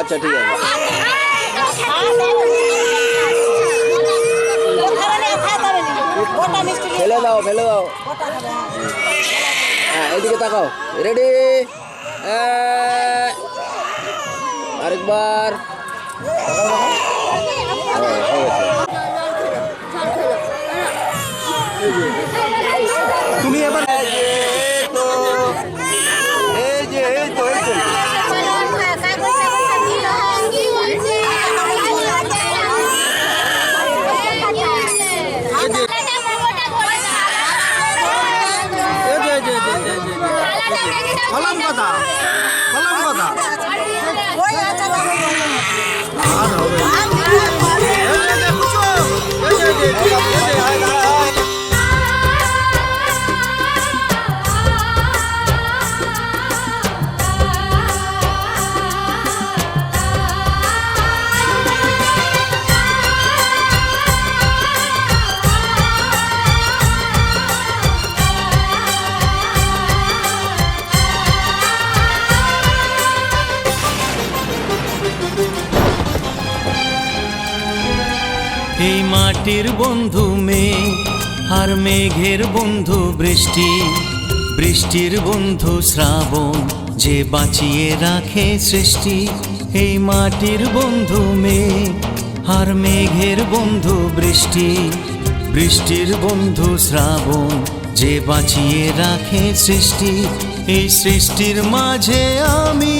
আচ্ছা ঠিক আছে। ফেলে দাও ফেলে দাও। হ্যাঁ এইদিকে তাকাও। রেডি, আরেকবার। তুমি এবার কলম কথা কলম কথা এই মাটির বন্ধু মেঘ আর মেঘের বন্ধু বৃষ্টি, বৃষ্টির বন্ধু শ্রাবণ যে বাঁচিয়ে রাখে সৃষ্টি। এই মাটির বন্ধু মেঘ আর মেঘের বন্ধু বৃষ্টি, বৃষ্টির বন্ধু শ্রাবণ যে বাঁচিয়ে রাখে সৃষ্টি। এই সৃষ্টির মাঝে আমি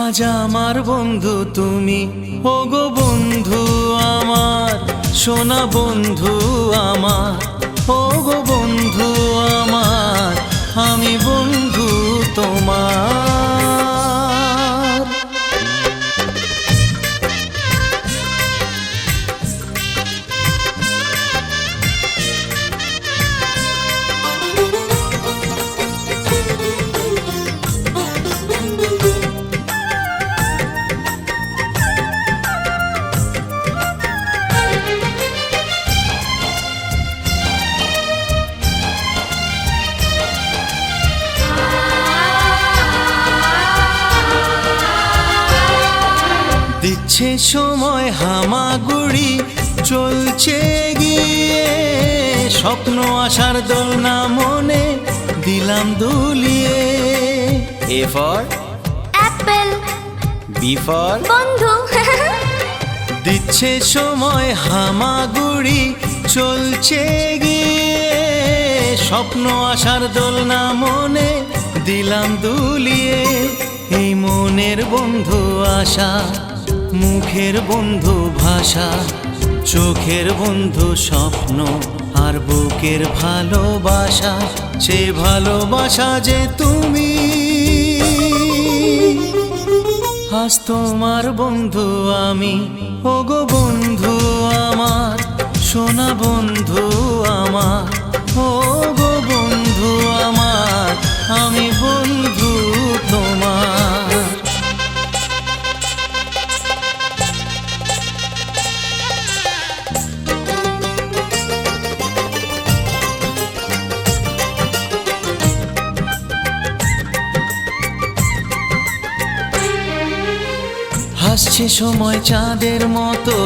আজ আমার বন্ধু তুমি, ওগো বন্ধু আমার, সোনা বন্ধু আমার, ওগো বন্ধু আমার, আমি বন্ধু তোমার। দিচ্ছে সময় হামাগুড়ি চলছে গিয়ে, স্বপ্ন আসার দোলনা মনে দিলাম দুলিয়ে। A for apple, B for বন্ধু। দিচ্ছে সময় হামাগুড়ি চলছে গিয়ে, স্বপ্ন আসার দোলনা মনে দিলাম দুলিয়ে। এই মনের বন্ধু আশা, মুখের বন্ধু ভাষা, চোখের বন্ধু স্বপ্ন আর বুকের ভালোবাসা। সে ভালোবাসা যে তুমি, আজ তোমার বন্ধু আমি, ওগো বন্ধু আমার, সোনা বন্ধু আমার, ওগো বন্ধু আমার, আমি বন্ধু তোমার। হাসছে সময় চাঁদের মতো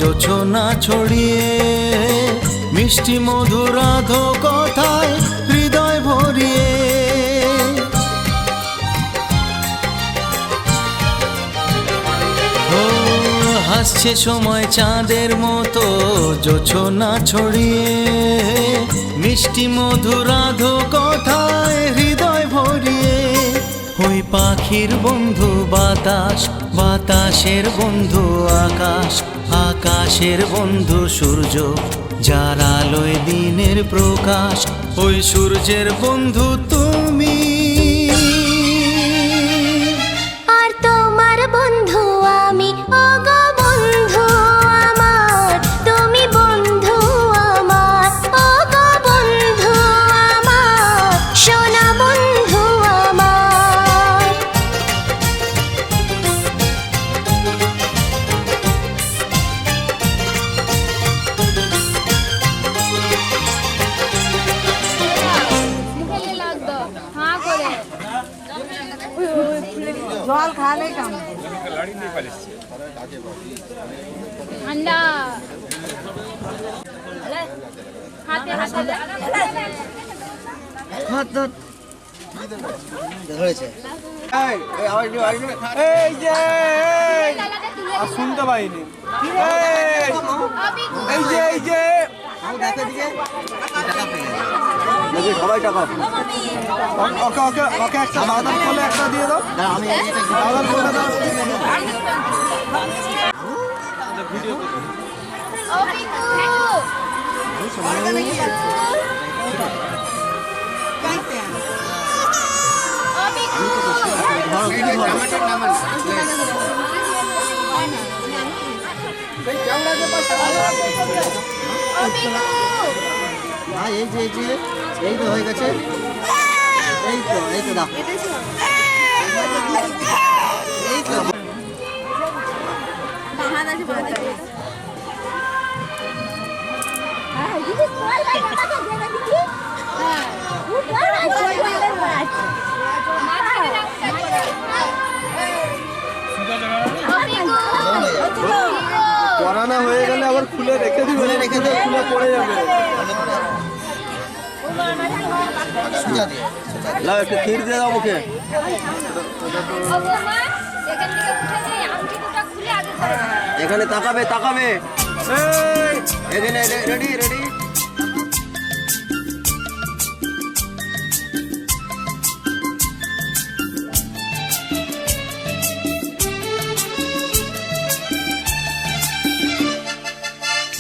জোছনা ছড়িয়ে, মিষ্টি মধুর আধো কথায় হৃদয় ভরিয়ে। ও হাসছে সময় চাঁদের মতো জোছনা ছড়িয়ে, মিষ্টি মধুর আধো কথায় হৃদয় ভরিয়ে। ওই পাখির বন্ধু বাতাস, বাতাসের বন্ধু আকাশ, আকাশের বন্ধু সূর্য যার আলোয় দিনের প্রকাশ। ওই সূর্যের বন্ধু তুমি, আর তোমার বন্ধু আমি, ওগো বন্ধু আমার, তুমি বন্ধু আমার, ওগো বন্ধু আমার, সোনা বন্ধু আমার। মুখে লাগতো। हाँ জল খালে কাম ঠান্ডা হাতে ধরেছে এই যে আর শুনতে পাইনি এই যে সবাই টাকা ওকে ওকে ওকে একটা বাদাম কোলে একটা দিয়ে দাও বাদাম কোলে দাও এই যে এই তো হয়ে গেছে এই তো দাও এই তো পড়ানো হয়ে গেলে আবার খুলে রেখে দিবে খুলে পড়ে যাবে লাও একটু ক্ষীর দিয়ে দাও মুখে এখানে তাকাবে এখানে রেডি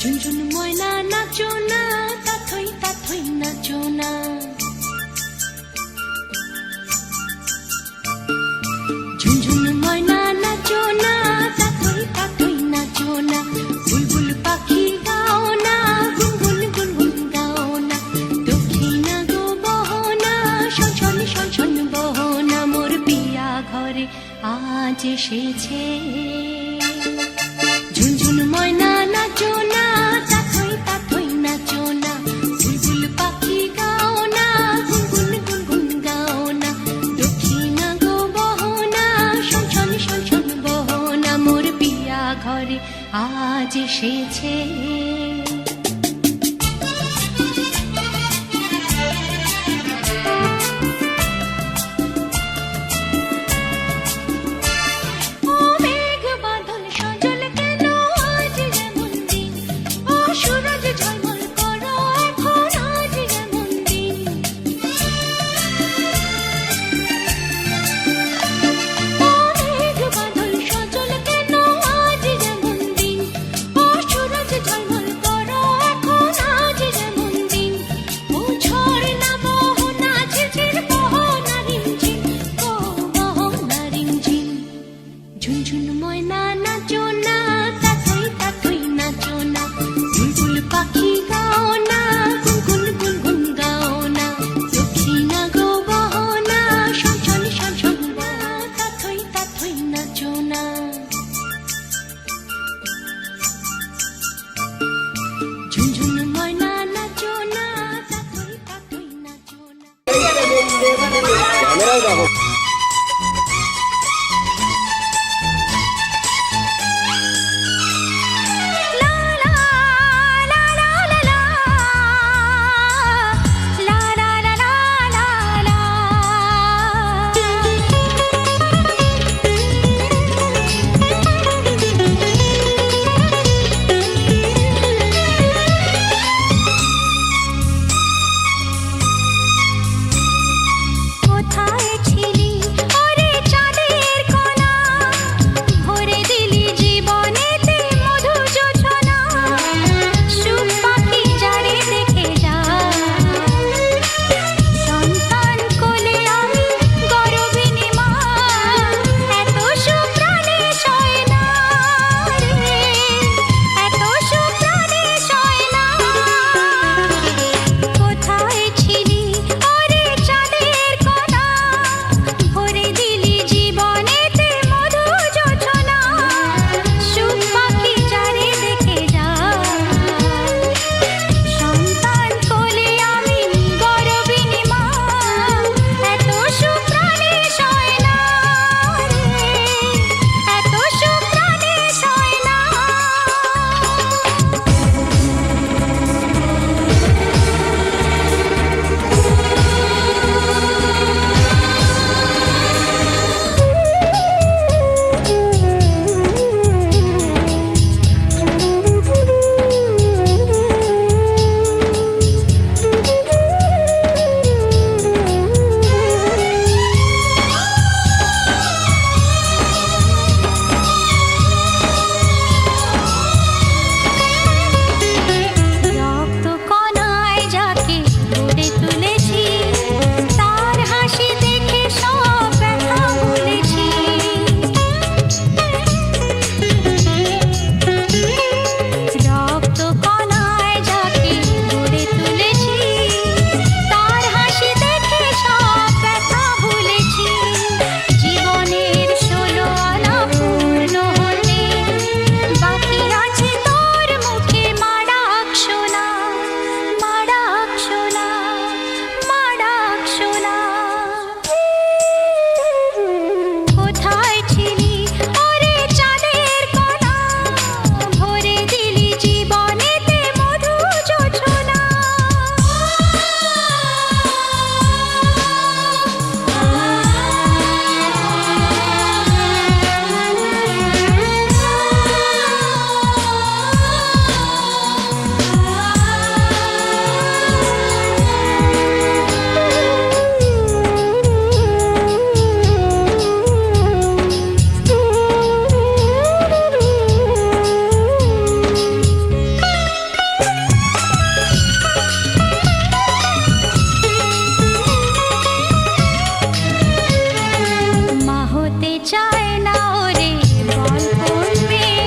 ঝুনঝুন ময়না নাচো না তাথই নাচো না ঝুনঝুন ময়না নাচো না তাথই নাচো না বুলবুল পাখি গাও না গুনগুন গাও না দক্ষিণা গো বহনা শন বহনা মোর পিয়া ঘরে আজ এসেছে ঝুনঝুন ময়না নাচো না তাথই নাচো না বুলবুল পাখি গাও না গুনগুন গাও না দক্ষিণা গো বহনা শন বহনা মোর পিয়া ঘরে আজ এসেছে ঝলমল চায় না ওরে বল কোন মেয়ে,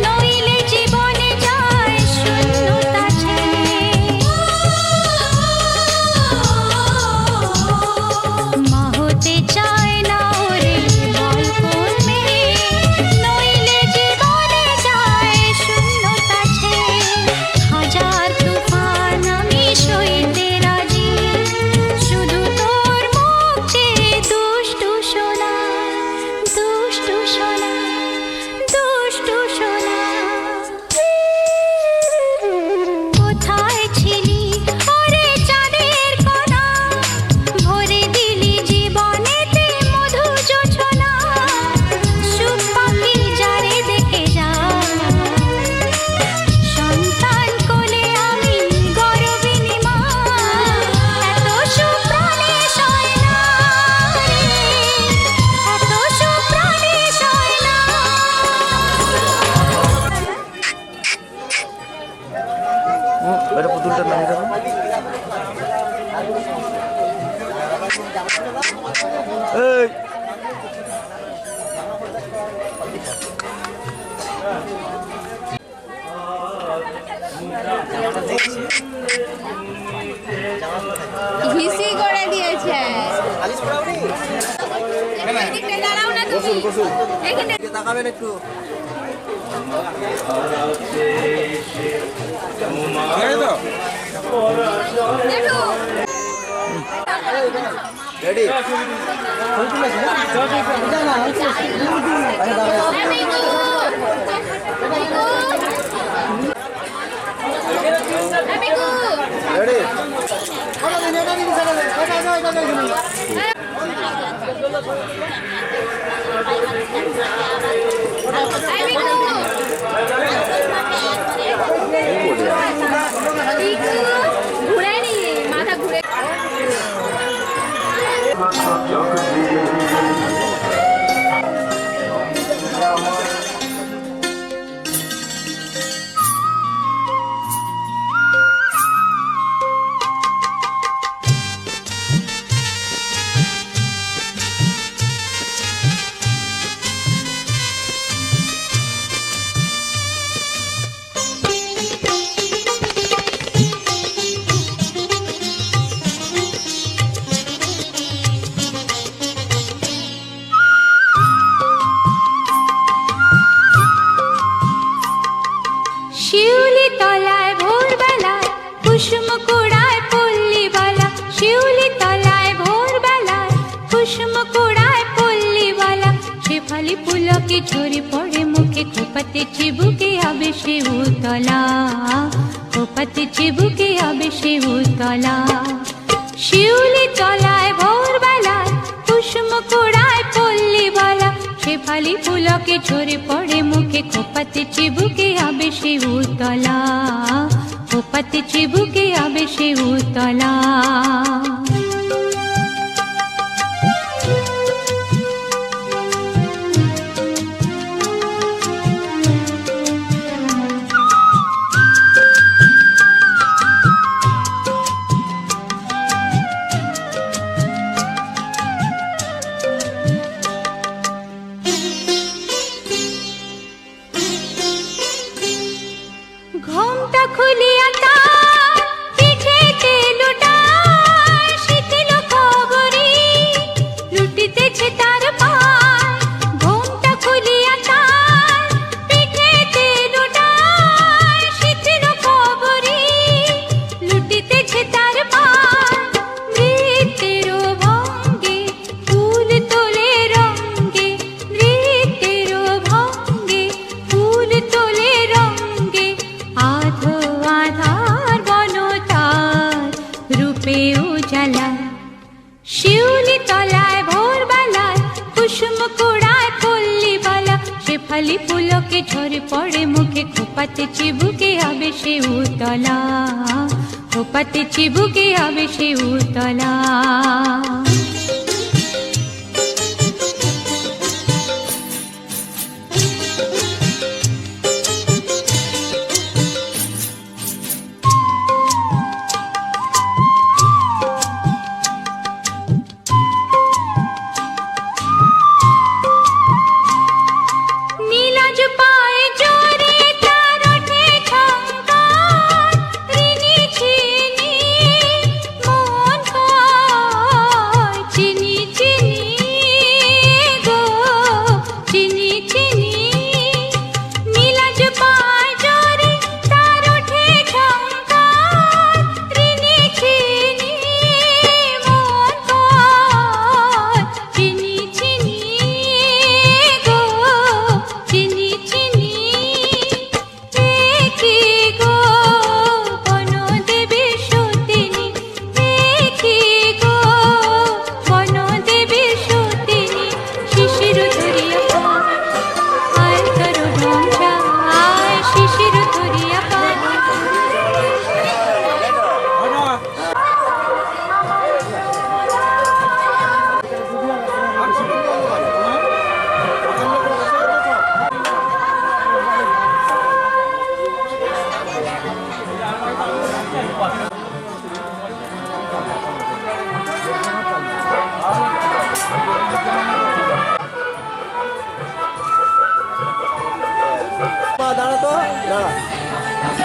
নইলে জীবনে যায় শূন্যতা ছেয়ে। মা হতে চায় না ওরে বল কোন মেয়ে, নইলে জীবনে যায় শূন্যতা ছেয়ে। হাজার তুফান আমি সইতে রাজি, শুধু তোর মুখ চেয়ে দুষ্টু সোনা, দুষ্টু সোনা, দুষ্টু সোনা। কোথায় ছিলি ওরে চাঁদের কণা, ভরে দিলি জীবনেতে মধু জোছনা। সুখ পাখি যারে দেখে যা, সন্তান কোলে আমি গর্বিণী মা। এত সুখ প্রাণে সয় না রে, এত সুখ প্রাণে সয় না। এটা পুতুলটার নাম জানো? এই ঘিসি করে দিয়েছে। এদিকটা দাঁড়াও না তুমি, এখানে তাকাবেন একটু। দেখো। রেডি? রেডি? ঘুরে নিয়ে মাথা ঘুরে। শিউলি তলায় ভোরবেলায় কুসুম কুড়ায় পল্লীবালা, শিউলি তলায় ভোরবেলায় কুসুম কুড়ায় পল্লীবালা। শেফালি পুলকে ঝরে পড়ে মুখে, খোপাতে চিবুকে আবে সে উতলা, খোপাতে চিবুকে আবে সে উতলা। শিউলি তলায় ভোরবেলায় কুসুম কুড়ায় পল্লীবালা, শেফালি পুলকে ঝরে পড়ে মুখে, খোপাতে চিবুকে আবে সে উতলা, খোপাতে চিবুকে আবে সে উতলা। ঘোমটা খুলিয়া তার পিঠেতে লুটায় শিখিল খবরি, লুটিতেছে তার পায়। ঘোমটা খুলিয়া তার পিঠেতে লুটায় শিখিল খবরি, লুটিতেছে তার পায়। নৃত্যের ভঙ্গে ফুল তোলে রঙ্গে, নৃত্যের ভঙ্গে ফুল তোলে রঙ্গে। আধো আধার বনতার রূপে উজালা, শিউলি তলায় ভোরবেলায় কুসুম কুড়ায় পল্লীবালা। শেফালি পুলকে ঝরে পড়ে মুখে, খোপাতে চিবুকে আবে সে উতলা, খোপাতে চিবুকে আবে সে উতলা।